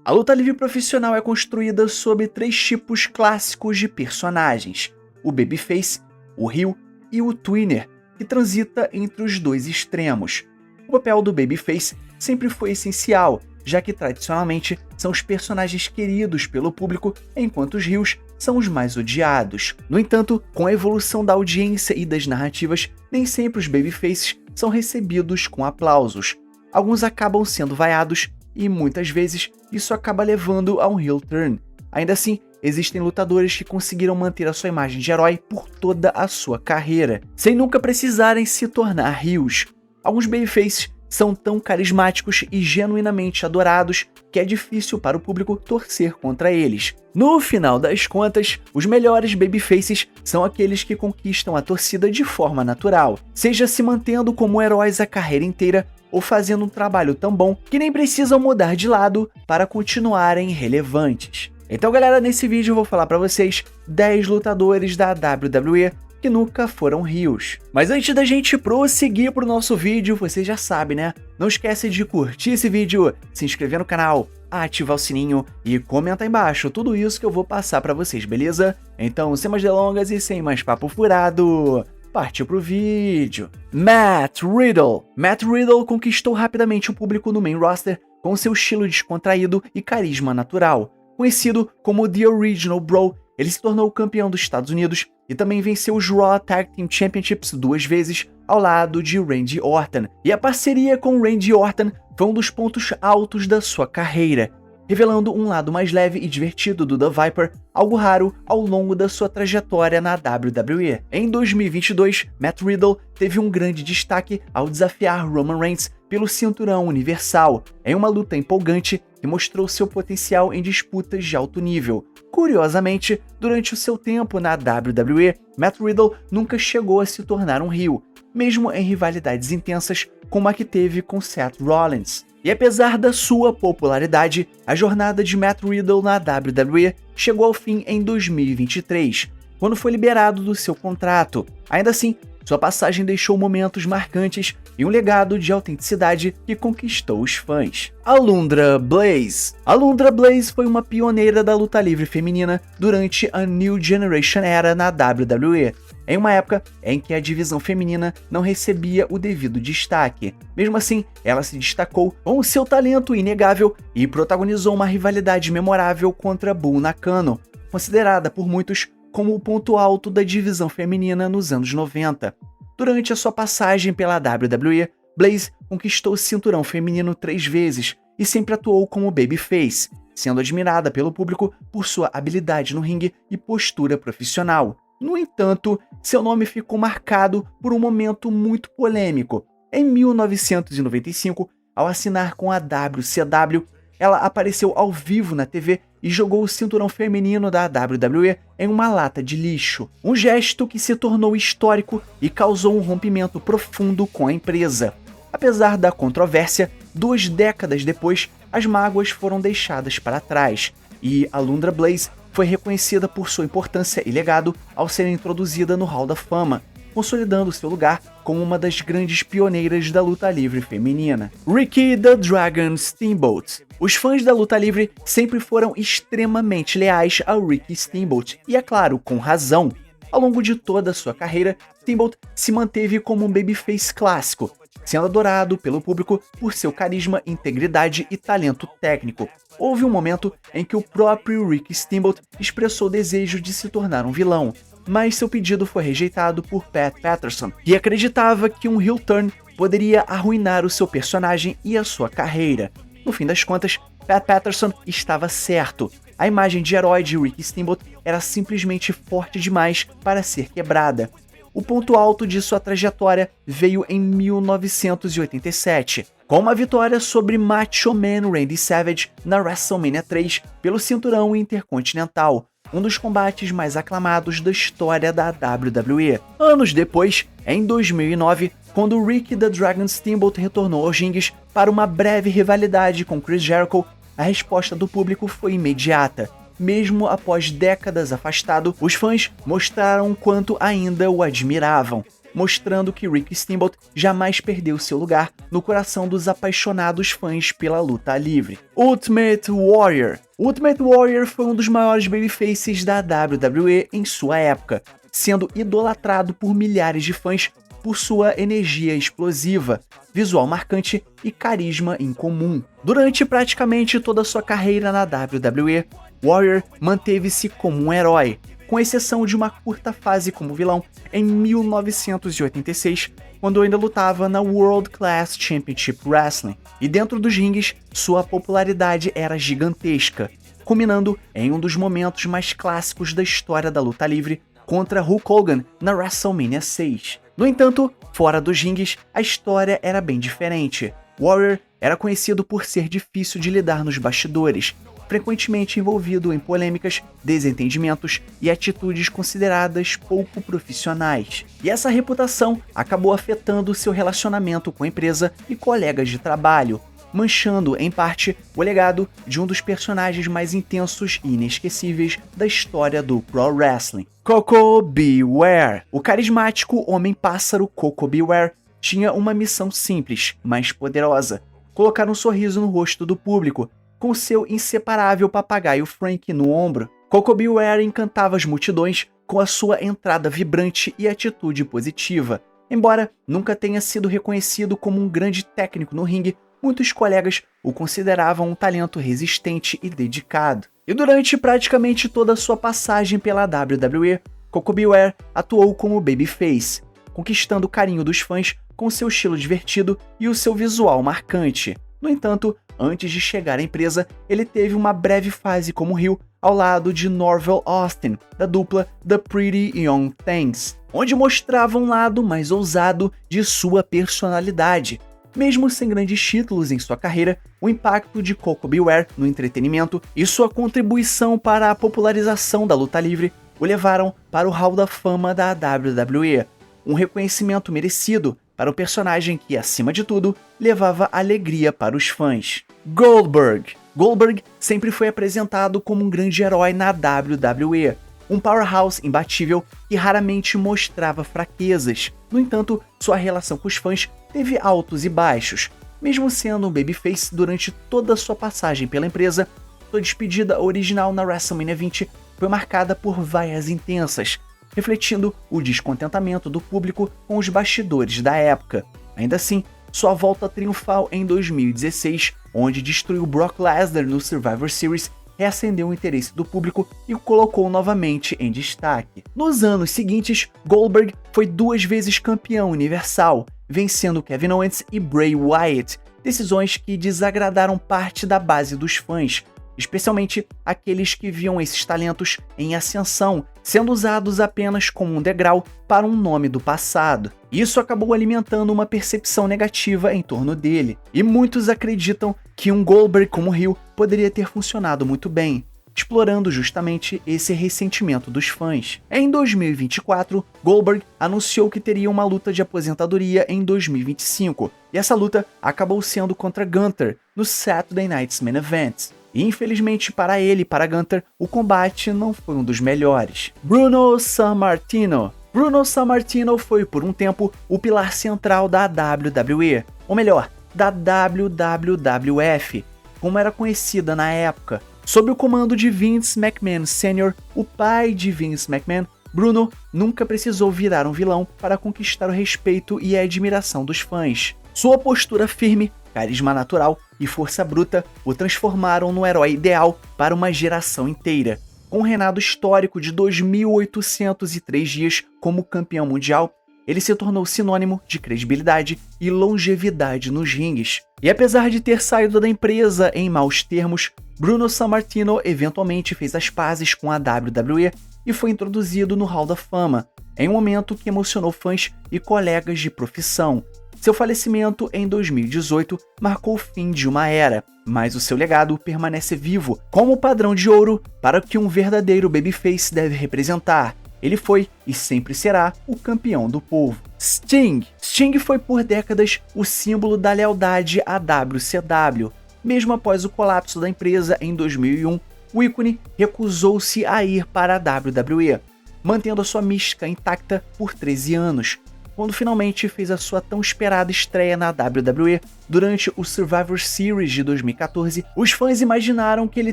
A luta livre profissional é construída sobre 3 tipos clássicos de personagens: o Babyface, o heel e o Twinner, que transita entre os 2 extremos. O papel do Babyface sempre foi essencial, já que tradicionalmente são os personagens queridos pelo público, enquanto os heels são os mais odiados. No entanto, com a evolução da audiência e das narrativas, nem sempre os Babyfaces são recebidos com aplausos. Alguns acabam sendo vaiados e muitas vezes isso acaba levando a um heel turn. Ainda assim, existem lutadores que conseguiram manter a sua imagem de herói por toda a sua carreira, sem nunca precisarem se tornar heels. Alguns Babyfaces são tão carismáticos e genuinamente adorados que é difícil para o público torcer contra eles. No final das contas, os melhores Babyfaces são aqueles que conquistam a torcida de forma natural, seja se mantendo como heróis a carreira inteira ou fazendo um trabalho tão bom que nem precisam mudar de lado para continuarem relevantes. Então galera, nesse vídeo eu vou falar para vocês 10 lutadores da WWE que nunca foram heels. Mas antes da gente prosseguir pro nosso vídeo, você já sabe, né? Não esquece de curtir esse vídeo, se inscrever no canal, ativar o sininho e comentar aí embaixo tudo isso que eu vou passar para vocês, beleza? Então, sem mais delongas e sem mais papo furado, partiu pro vídeo. Matt Riddle. Matt Riddle conquistou rapidamente o público no main roster com seu estilo descontraído e carisma natural. Conhecido como The Original Bro, ele se tornou campeão dos Estados Unidos e também venceu os Raw Tag Team Championships 2 vezes ao lado de Randy Orton. E a parceria com Randy Orton foi um dos pontos altos da sua carreira, revelando um lado mais leve e divertido do The Viper, algo raro ao longo da sua trajetória na WWE. Em 2022, Matt Riddle teve um grande destaque ao desafiar Roman Reigns pelo cinturão universal, em uma luta empolgante que mostrou seu potencial em disputas de alto nível. Curiosamente, durante o seu tempo na WWE, Matt Riddle nunca chegou a se tornar um heel, mesmo em rivalidades intensas como a que teve com Seth Rollins. E apesar da sua popularidade, a jornada de Matt Riddle na WWE chegou ao fim em 2023, quando foi liberado do seu contrato. Ainda assim, sua passagem deixou momentos marcantes e um legado de autenticidade que conquistou os fãs. Alundra Blaze. Alundra Blaze foi uma pioneira da luta livre feminina durante a New Generation Era na WWE, em uma época em que a divisão feminina não recebia o devido destaque. Mesmo assim, ela se destacou com seu talento inegável e protagonizou uma rivalidade memorável contra Bull Nakano, considerada por muitos como o ponto alto da divisão feminina nos anos 90. Durante a sua passagem pela WWE, Blaze conquistou o cinturão feminino 3 vezes e sempre atuou como babyface, sendo admirada pelo público por sua habilidade no ringue e postura profissional. No entanto, seu nome ficou marcado por um momento muito polêmico. Em 1995, ao assinar com a WCW, ela apareceu ao vivo na TV e jogou o cinturão feminino da WWE em uma lata de lixo. Um gesto que se tornou histórico e causou um rompimento profundo com a empresa. Apesar da controvérsia, 2 décadas depois, as mágoas foram deixadas para trás e Alundra Blaze foi reconhecida por sua importância e legado ao ser introduzida no Hall da Fama, consolidando seu lugar como uma das grandes pioneiras da luta livre feminina. Ricky the Dragon Steamboat. Os fãs da luta livre sempre foram extremamente leais ao Ricky Steamboat, e é claro, com razão. Ao longo de toda a sua carreira, Steamboat se manteve como um babyface clássico, sendo adorado pelo público por seu carisma, integridade e talento técnico. Houve um momento em que o próprio Ricky Steamboat expressou o desejo de se tornar um vilão, mas seu pedido foi rejeitado por Pat Patterson, que acreditava que um heel turn poderia arruinar o seu personagem e a sua carreira. No fim das contas, Pat Patterson estava certo. A imagem de herói de Ricky Steamboat era simplesmente forte demais para ser quebrada. O ponto alto de sua trajetória veio em 1987, com uma vitória sobre Macho Man Randy Savage na WrestleMania 3 pelo cinturão intercontinental, um dos combates mais aclamados da história da WWE. Anos depois, em 2009, quando Ricky the Dragon Steamboat retornou aos ringues para uma breve rivalidade com Chris Jericho, a resposta do público foi imediata. Mesmo após décadas afastado, os fãs mostraram quanto ainda o admiravam. mostrando que Rick Steamboat jamais perdeu seu lugar no coração dos apaixonados fãs pela luta livre. Ultimate Warrior. O Ultimate Warrior foi um dos maiores babyfaces da WWE em sua época, sendo idolatrado por milhares de fãs por sua energia explosiva, visual marcante e carisma incomum. Durante praticamente toda sua carreira na WWE, Warrior manteve-se como um herói, com exceção de uma curta fase como vilão em 1986, quando ainda lutava na World Class Championship Wrestling, e dentro dos ringues sua popularidade era gigantesca, culminando em um dos momentos mais clássicos da história da luta livre contra Hulk Hogan na WrestleMania 6. No entanto, fora dos ringues, a história era bem diferente. Warrior era conhecido por ser difícil de lidar nos bastidores, frequentemente envolvido em polêmicas, desentendimentos e atitudes consideradas pouco profissionais. E essa reputação acabou afetando seu relacionamento com a empresa e colegas de trabalho, manchando, em parte, o legado de um dos personagens mais intensos e inesquecíveis da história do Pro Wrestling. Koko B. Ware. O carismático Homem-Pássaro Koko B. Ware tinha uma missão simples, mas poderosa: colocar um sorriso no rosto do público, com seu inseparável papagaio Frank no ombro. Koko B. Ware encantava as multidões com a sua entrada vibrante e atitude positiva. Embora nunca tenha sido reconhecido como um grande técnico no ringue, muitos colegas o consideravam um talento resistente e dedicado. E durante praticamente toda a sua passagem pela WWE, Koko B. Ware atuou como babyface, conquistando o carinho dos fãs com seu estilo divertido e o seu visual marcante. No entanto, antes de chegar à empresa, ele teve uma breve fase como heel ao lado de Norvell Austin, da dupla The Pretty Young Things, onde mostrava um lado mais ousado de sua personalidade. Mesmo sem grandes títulos em sua carreira, o impacto de Koko B. Ware no entretenimento e sua contribuição para a popularização da luta livre o levaram para o Hall da Fama da WWE, um reconhecimento merecido para um personagem que, acima de tudo, levava alegria para os fãs. Goldberg. Goldberg sempre foi apresentado como um grande herói na WWE, um powerhouse imbatível que raramente mostrava fraquezas. No entanto, sua relação com os fãs teve altos e baixos. Mesmo sendo um babyface durante toda a sua passagem pela empresa, sua despedida original na WrestleMania 20 foi marcada por vaias intensas, refletindo o descontentamento do público com os bastidores da época. Ainda assim, sua volta triunfal em 2016, onde destruiu Brock Lesnar no Survivor Series, reacendeu o interesse do público e o colocou novamente em destaque. Nos anos seguintes, Goldberg foi 2 vezes campeão universal, vencendo Kevin Owens e Bray Wyatt, decisões que desagradaram parte da base dos fãs, especialmente aqueles que viam esses talentos em ascensão, sendo usados apenas como um degrau para um nome do passado. Isso acabou alimentando uma percepção negativa em torno dele, e muitos acreditam que um Goldberg como heel poderia ter funcionado muito bem, explorando justamente esse ressentimento dos fãs. Em 2024, Goldberg anunciou que teria uma luta de aposentadoria em 2025, e essa luta acabou sendo contra Gunther no Saturday Night's Main Event. E infelizmente para ele e para Gunther, o combate não foi um dos melhores. Bruno Sammartino. Bruno Sammartino foi por um tempo o pilar central da WWE, ou melhor, da WWF, como era conhecida na época. Sob o comando de Vince McMahon Sr., o pai de Vince McMahon, Bruno nunca precisou virar um vilão para conquistar o respeito e a admiração dos fãs. Sua postura firme, carisma natural e força bruta o transformaram no herói ideal para uma geração inteira. Com um reinado histórico de 2.803 dias como campeão mundial, ele se tornou sinônimo de credibilidade e longevidade nos ringues. E apesar de ter saído da empresa em maus termos, Bruno Sammartino eventualmente fez as pazes com a WWE e foi introduzido no Hall da Fama, em um momento que emocionou fãs e colegas de profissão. Seu falecimento em 2018 marcou o fim de uma era, mas o seu legado permanece vivo como padrão de ouro para o que um verdadeiro babyface deve representar. Ele foi e sempre será o campeão do povo. Sting. Sting foi por décadas o símbolo da lealdade à WCW. Mesmo após o colapso da empresa em 2001, o ícone recusou-se a ir para a WWE, mantendo a sua mística intacta por 13 anos. quando finalmente fez a sua tão esperada estreia na WWE durante o Survivor Series de 2014, os fãs imaginaram que ele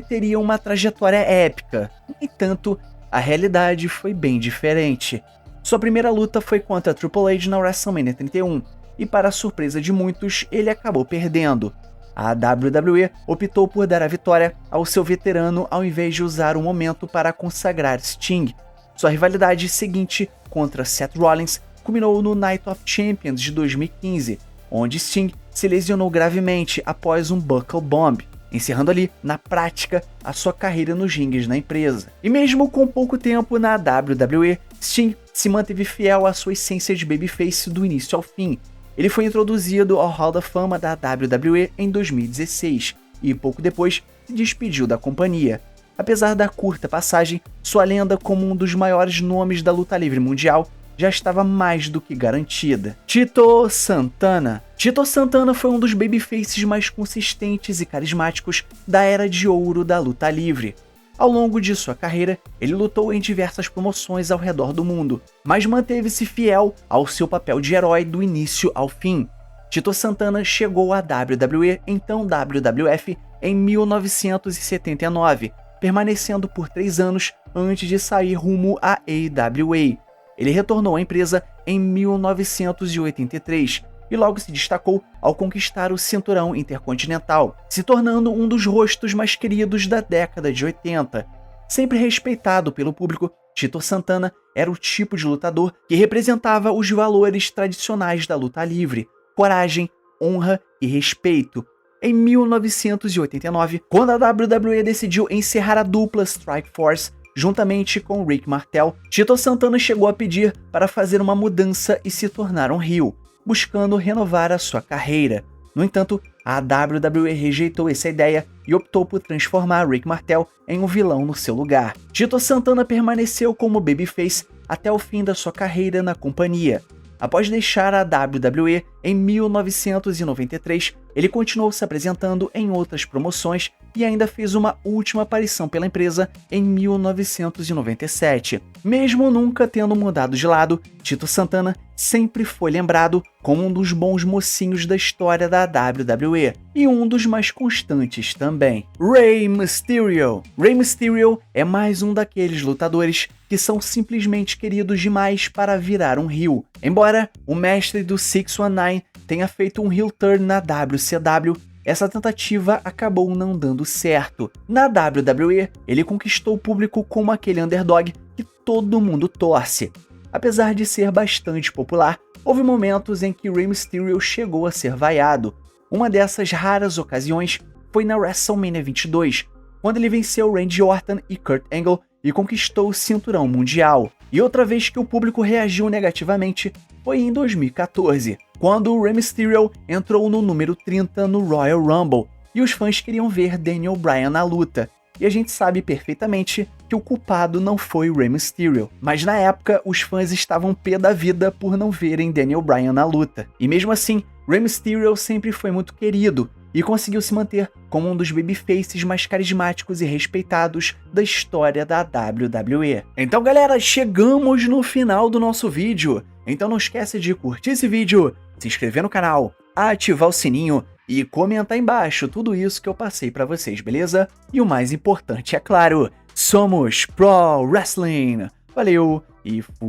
teria uma trajetória épica. No entanto, a realidade foi bem diferente. Sua primeira luta foi contra Triple H na WrestleMania 31, e para a surpresa de muitos, ele acabou perdendo. A WWE optou por dar a vitória ao seu veterano ao invés de usar o momento para consagrar Sting. Sua rivalidade seguinte contra Seth Rollins culminou no Night of Champions de 2015, onde Sting se lesionou gravemente após um Buckle Bomb, encerrando ali, na prática, a sua carreira nos rings na empresa. E mesmo com pouco tempo na WWE, Sting se manteve fiel à sua essência de babyface do início ao fim. Ele foi introduzido ao Hall da Fama da WWE em 2016 e pouco depois se despediu da companhia. Apesar da curta passagem, sua lenda como um dos maiores nomes da luta livre mundial já estava mais do que garantida. Tito Santana. Tito Santana foi um dos babyfaces mais consistentes e carismáticos da era de ouro da luta livre. Ao longo de sua carreira, ele lutou em diversas promoções ao redor do mundo, mas manteve-se fiel ao seu papel de herói do início ao fim. Tito Santana chegou à WWE, então WWF, em 1979, permanecendo por 3 anos antes de sair rumo à AWA. Ele retornou à empresa em 1983 e logo se destacou ao conquistar o cinturão intercontinental, se tornando um dos rostos mais queridos da década de 80. Sempre respeitado pelo público, Tito Santana era o tipo de lutador que representava os valores tradicionais da luta livre: coragem, honra e respeito. Em 1989, quando a WWE decidiu encerrar a dupla Strikeforce, juntamente com Rick Martel, Tito Santana chegou a pedir para fazer uma mudança e se tornar um heel, buscando renovar a sua carreira. No entanto, a WWE rejeitou essa ideia e optou por transformar Rick Martel em um vilão no seu lugar. Tito Santana permaneceu como babyface até o fim da sua carreira na companhia. Após deixar a WWE em 1993, ele continuou se apresentando em outras promoções e ainda fez uma última aparição pela empresa em 1997. Mesmo nunca tendo mudado de lado, Tito Santana sempre foi lembrado como um dos bons mocinhos da história da WWE e um dos mais constantes também. Rey Mysterio. Rey Mysterio é mais um daqueles lutadores que são simplesmente queridos demais para virar um heel. Embora o mestre do 619 tenha feito um heel turn na WCW, essa tentativa acabou não dando certo. Na WWE, ele conquistou o público como aquele underdog que todo mundo torce. Apesar de ser bastante popular, houve momentos em que Rey Mysterio chegou a ser vaiado. Uma dessas raras ocasiões foi na WrestleMania 22, quando ele venceu Randy Orton e Kurt Angle e conquistou o cinturão mundial. E outra vez que o público reagiu negativamente foi em 2014, quando o Rey Mysterio entrou no número 30 no Royal Rumble e os fãs queriam ver Daniel Bryan na luta. E a gente sabe perfeitamente que o culpado não foi o Rey Mysterio, mas na época os fãs estavam pé da vida por não verem Daniel Bryan na luta. E mesmo assim, Rey Mysterio sempre foi muito querido e conseguiu se manter como um dos babyfaces mais carismáticos e respeitados da história da WWE. Então galera, chegamos no final do nosso vídeo. Então não esquece de curtir esse vídeo, se inscrever no canal, ativar o sininho e comentar embaixo tudo isso que eu passei pra vocês, beleza? E o mais importante, é claro, somos Pro Wrestling! Valeu e fui!